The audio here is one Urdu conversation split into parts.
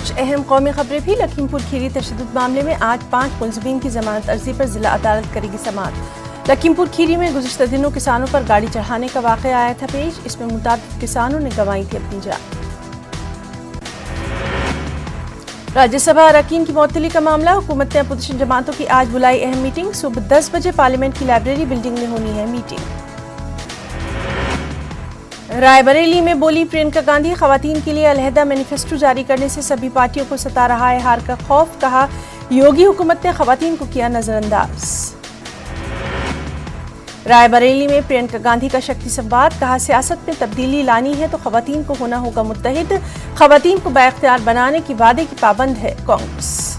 کچھ اہم قومی خبریں بھی۔ لکھیم پور کھیری تشدد معاملے میں آج 5 ملزمین کی ضمانت عرضی پر ضلع عدالت کرے گی سماعت۔ لکھیم پور کھیری میں گزشتہ دنوں کسانوں پر گاڑی چڑھانے کا واقعہ آیا تھا پیش، اس میں متعدد کسانوں نے گنوائی تھی اپنی جان۔ راجیہ سبھا اراکین کی معطلی کا معاملہ، حکومت نے اپوزیشن جماعتوں کی آج بلائی اہم میٹنگ، صبح 10 بجے پارلیمنٹ کی لائبریری بلڈنگ میں ہونی ہے میٹنگ۔ رائے بریلی میں بولی پرینکا گاندھی، خواتین کے لیے علیحدہ مینیفیسٹو جاری کرنے سے سبھی پارٹیوں کو ستا رہا ہے ہار کا خوف، کہا یوگی حکومت نے خواتین کو کیا نظر انداز۔ رائے بریلی میں پرینکا گاندھی کا شکتی سنواد، کہا سیاست میں تبدیلی لانی ہے تو خواتین کو ہونا ہوگا متحد، خواتین کو بااختیار بنانے کی وعدے کی پابند ہے کانگریس۔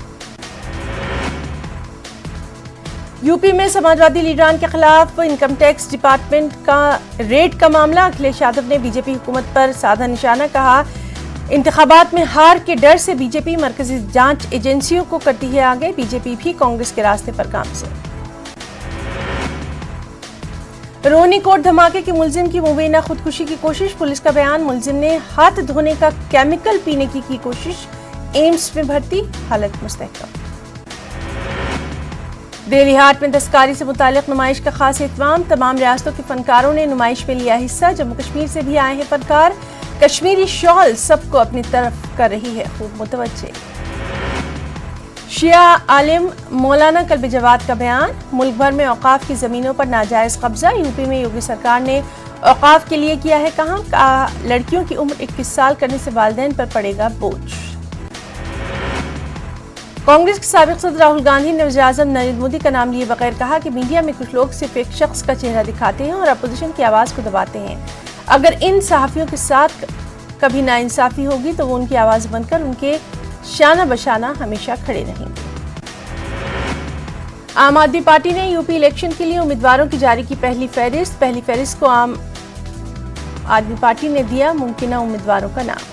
یو پی میں سماجوادی لیڈران کے خلاف انکم ٹیکس ڈپارٹمنٹ کا ریڈ کا معاملہ، اکھلیش یادو نے بی جے پی حکومت پر سادھا نشانہ، کہا انتخابات میں ہار کے ڈر سے بی جے پی مرکزی جانچ ایجنسیوں کو کرتی ہے آگے، بی جے پی بھی کانگریس کے راستے پر گامزن۔ رونی کوٹ دھماکے کے ملزم کی مبینہ خودکشی کی کوشش، پولیس کا بیان، ملزم نے ہاتھ دھونے کا کیمیکل پینے کی کوشش، ایمس میں بھرتی، حالت مستحکم۔ دہلی ہاٹ میں دستکاری سے متعلق نمائش کا خاص اہتمام، تمام ریاستوں کے فنکاروں نے نمائش میں لیا حصہ، جموں کشمیر سے بھی آئے ہیں فنکار، کشمیری شال سب کو اپنی طرف کر رہی ہے خوب متوجہ۔ شیعہ عالم مولانا قلب جواد کا بیان، ملک بھر میں اوقاف کی زمینوں پر ناجائز قبضہ، یو پی میں یوگی سرکار نے اوقاف کے لیے کیا ہے کہاں، کہا لڑکیوں کی عمر 21 سال کرنے سے والدین پر پڑے گا بوجھ۔ کانگریس کے سابق صدر راہل گاندھی نے وزیر اعظم نریندر مودی کا نام لیے بغیر کہا کہ میڈیا میں کچھ لوگ صرف ایک شخص کا چہرہ دکھاتے ہیں اور اپوزیشن کی آواز کو دباتے ہیں، اگر ان صحافیوں کے ساتھ کبھی ناانصافی ہوگی تو وہ ان کی آواز بن کر ان کے شانہ بشانہ ہمیشہ کھڑے رہیں گے۔ عام آدمی پارٹی نے یو پی الیکشن کے لیے امیدواروں کی جاری کی پہلی فہرست کو عام آدمی پارٹی نے دیا ممکنہ امیدواروں کا نام۔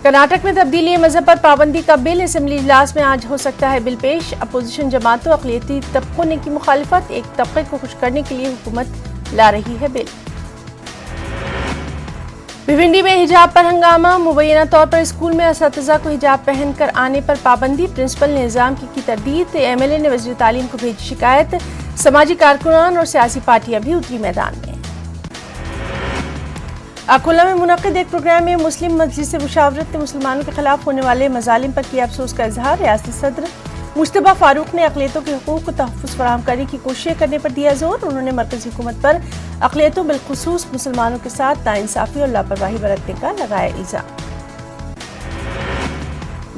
کرناٹک میں تبدیلی مذہب پر پابندی کا بل، اسمبلی اجلاس میں آج ہو سکتا ہے بل پیش، اپوزیشن جماعتوں اقلیتی طبقوں نے کی مخالفت، ایک طبقے کو خوش کرنے کے لیے حکومت لا رہی ہے بل۔ بھیونڈی میں حجاب پر ہنگامہ، مبینہ طور پر اسکول میں اساتذہ کو حجاب پہن کر آنے پر پابندی، پرنسپل نے نظام کی تردید، ایم ایل اے نے وزیر تعلیم کو بھیجی شکایت، سماجی کارکنان اور سیاسی پارٹیاں بھی اتری میدان میں۔ اکولہ میں منعقد ایک پروگرام میں مسلم مجلس مشاورت نے مسلمانوں کے خلاف ہونے والے مظالم پر کیا افسوس کا اظہار، ریاستی صدر مجتبیٰ فاروق نے اقلیتوں کے حقوق کو تحفظ فراہم کرنے کی کوششیں کرنے پر دیا زور، انہوں نے مرکزی حکومت پر اقلیتوں بالخصوص مسلمانوں کے ساتھ ناانصافی اور لاپرواہی برتنے کا لگایا الزام۔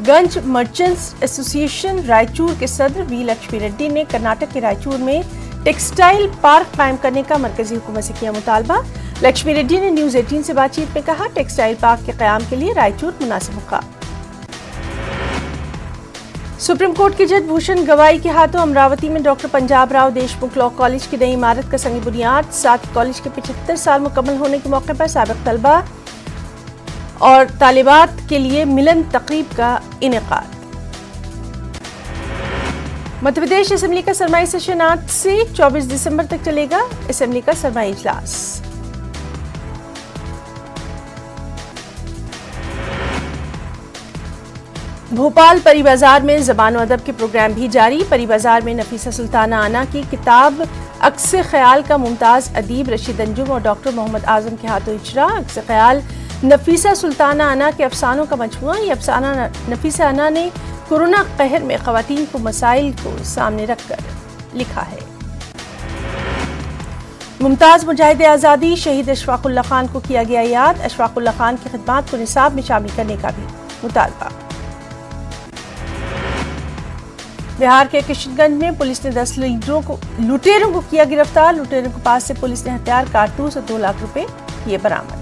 گنج مرچنٹس ایسوسی ایشن رائچور کے صدر وی لکشمی ریڈی نے کرناٹک کے رائچور میں ٹیکسٹائل پارک قائم کرنے کا مرکزی حکومت سے کیا مطالبہ، لکشمی ریڈی نے نیوز 18 سے بات چیت میں کہا ٹیکسٹائل پارک کے قیام کے لیے رائچور مناسب مقام۔ سپریم کورٹ کے جج بھوشن گوائی کے ہاتھوں امراوتی میں doctor Punjab Rao Deshmukh law college کی نئی عمارت کا سنگ بنیاد، ساتھ ہی کالج کے 75 سال مکمل ہونے کے موقع پر سابق طلبہ اور طالبات کے لیے ملن تقریب کا انعقاد۔ مدھیہ پردیش اسمبلی کا سرمائی سیشن آج سے 24 دسمبر تک چلے گا، اسمبلی کا سرمائی اجلاس۔ بھوپال پری بازار میں زبان و ادب کے پروگرام بھی جاری، پری بازار میں نفیسہ سلطانہ انا کی کتاب عکس خیال کا ممتاز ادیب رشید انجم اور ڈاکٹر محمد اعظم کے ہاتھوں اجرا، عکس خیال نفیسہ سلطانہ انا کے افسانوں کا مجموعہ، یہ افسانہ نفیسہ انا نے کورونا قہر میں خواتین کو مسائل کو سامنے رکھ کر لکھا ہے۔ ممتاز مجاہد آزادی شہید اشفاق اللہ خان کو کیا گیا یاد، اشفاق اللہ خان کی خدمات کو نصاب میں شامل کرنے کا بھی مطالبہ۔ بہار کے کشن گنج میں پولیس نے 10 لٹیروں کو کیا گرفتار، لٹیروں کے پاس سے پولیس نے ہتھیار، کارتوس اور 2 لاکھ روپے کیے برآمد۔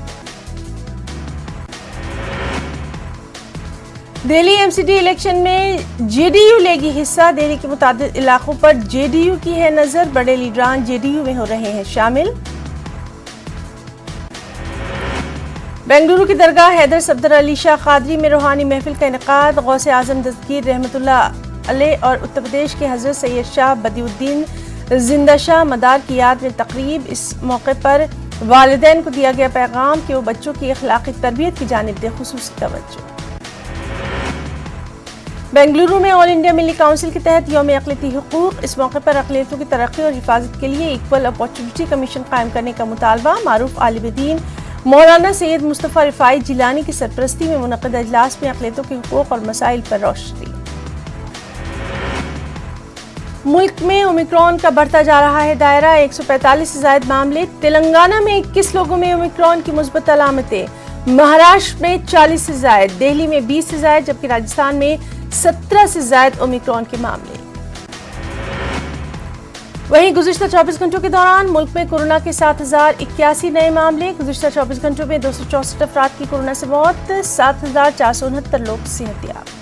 Delhi M C D election میں جے ڈی یو لے گی حصہ، دہلی کے متعدد علاقوں پر جے ڈی یو کی ہے نظر، بڑے لیڈران جے ڈی یو میں ہو رہے ہیں شامل۔ بنگلورو کی درگاہ حیدر صفدر علی شاہ قادری میں روحانی محفل کا انعقاد، غوث اعظم دستگیر رحمۃ اللہ علیہ اور اتر پردیش کے حضرت سید شاہ بدیع الدین زندہ شاہ مدار کی یاد میں تقریب، اس موقع پر والدین کو دیا گیا پیغام کہ وہ بچوں کی اخلاقی تربیت کی جانب دے خصوصی توجہ۔ بنگلورو میں آل انڈیا ملی کونسل کے تحت یوم اقلیتی حقوق، اس موقع پر اقلیتوں کی ترقی اور حفاظت کے لیے ایکول اپارچونٹی کمیشن قائم کرنے کا مطالبہ۔ معروف عالم دین مولانا سید مصطفیٰ رفاعی جیلانی کی سرپرستی میں منعقدہ اجلاس میں اقلیتوں کے حقوق اور مسائل پر روشنی۔ ملک میں اومیکرون کا بڑھتا جا رہا ہے دائرہ، 145 سے زائد معاملے۔ تلنگانہ میں 21 لوگوں میں اومیکرون کی مثبت علامتیں، مہاراشٹر میں 40 سے زائد، دہلی میں 20 سے زائد، جبکہ راجستھان میں 17 سے زائد اومیکرون کے معاملے۔ وہیں گزشتہ 24 گھنٹوں کے دوران ملک میں کورونا کے 7081 نئے معاملے۔ گزشتہ 24 گھنٹوں میں 264 افراد کی کورونا سے موت، 7469 لوگ صحت یاب۔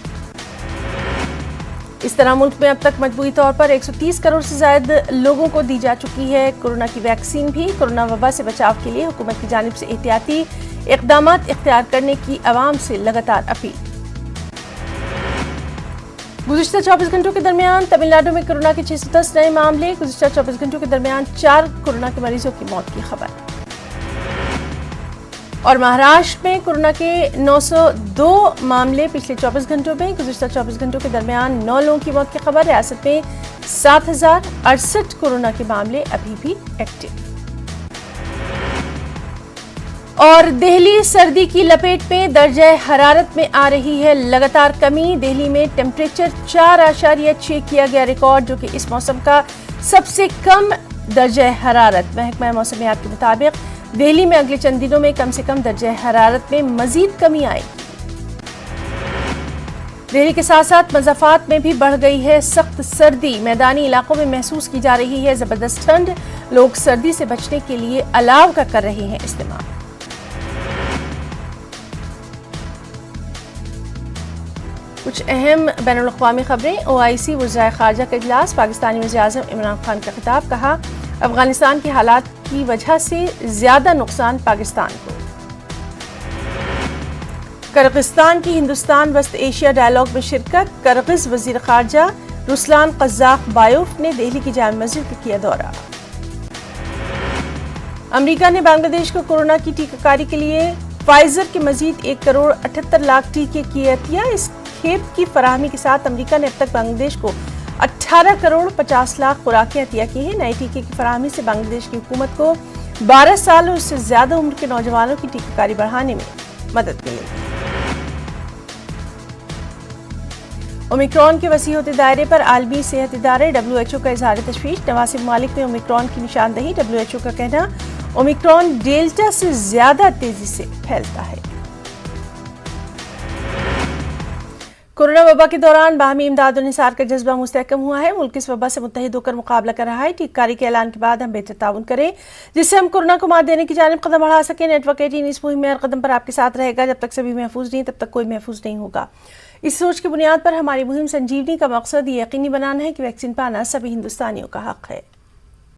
اس طرح ملک میں اب تک مجموعی طور پر 130 کروڑ سے زائد لوگوں کو دی جا چکی ہے کورونا کی ویکسین بھی۔ کورونا وبا سے بچاؤ کے لیے حکومت کی جانب سے احتیاطی اقدامات اختیار کرنے کی عوام سے لگاتار اپیل۔ گزشتہ 24 گھنٹوں کے درمیان تمل ناڈو میں کورونا کے 610 نئے معاملے۔ گزشتہ 24 گھنٹوں کے درمیان 4 کورونا کے مریضوں کی موت کی خبر۔ اور مہاراشٹر میں کورونا کے 902 معاملے پچھلے 24 گھنٹوں میں۔ گزشتہ 24 گھنٹوں کے درمیان 9 لوگوں کی موت کی خبر۔ ریاست میں 7068 کورونا کے معاملے ابھی بھی ایکٹیو۔ اور دہلی سردی کی لپیٹ میں، درجہ حرارت میں آ رہی ہے لگاتار کمی۔ دہلی میں ٹیمپریچر 4.6 کیا گیا ریکارڈ، جو کہ اس موسم کا سب سے کم درجہ حرارت۔ محکمہ موسمیات کے مطابق دہلی میں اگلے چند دنوں میں کم سے کم درجہ حرارت میں مزید کمی آئے گی۔ دہلی کے ساتھ ساتھ مضافات میں بھی بڑھ گئی ہے سخت سردی۔ میدانی علاقوں میں محسوس کی جا رہی ہے زبردست ٹھنڈ۔ لوگ سردی سے بچنے کے لیے الاو کا کر رہے ہیں استعمال۔ کچھ اہم بین الاقوامی خبریں۔ OIC وزرائے خارجہ کا اجلاس، پاکستانی وزیر اعظم عمران خان کا خطاب، کہا افغانستان کے حالات کی وجہ سے زیادہ نقصان پاکستان کو۔ کرغزستان کی ہندوستان وسط ایشیا ڈائیلاگ میں شرکت، کرغز وزیر خارجہ رسلان قزاق بایوف نے دہلی کی جامع مسجد کا کیا دورہ۔ امریکہ نے بنگلہ دیش کو کورونا کی ٹیکہ کاری کے لیے فائزر کے مزید 1.78 کروڑ ٹیکے کی عطیہ۔ اس کھیپ کی فراہمی کے ساتھ امریکہ نے اب تک بنگلہ دیش کو 18 کروڑ 50 لاکھ خوراکیں عطیہ کی ہیں۔ نئے ٹیکے کی فراہمی سے بنگلہ دیش کی حکومت کو 12 سال اور اس سے زیادہ عمر کے نوجوانوں کی ٹیکہ کاری بڑھانے میں مدد ملے گی۔ اومیکرون کے وسیع ہوتے دائرے پر عالمی صحت ادارے WHO کا اظہار تشویش۔ 89 ممالک میں اومیکرون کی نشاندہی۔ WHO کا کہنا اومیکرون ڈیلٹا سے زیادہ تیزی سے پھیلتا ہے۔ کورونا وبا کے دوران باہمی امداد و نثار کا جذبہ مستحکم ہوا ہے۔ ملک اس وبا سے متحد ہو کر مقابلہ کر رہا ہے۔ ٹیکہ کاری کے اعلان کے بعد ہم بہتر تعاون کریں جس سے ہم کورونا کو مات دینے کی جانب قدم بڑھا سکیں۔ نیٹ ورک 18 اس مہم میں ہر قدم پر آپ کے ساتھ رہے گا۔ جب تک سبھی محفوظ نہیں تب تک کوئی محفوظ نہیں ہوگا۔ اس سوچ کی بنیاد پر ہماری مہم سنجیونی کا مقصد یہ یقینی بنانا ہے کہ ویکسین پانا سبھی ہندوستانیوں کا حق ہے۔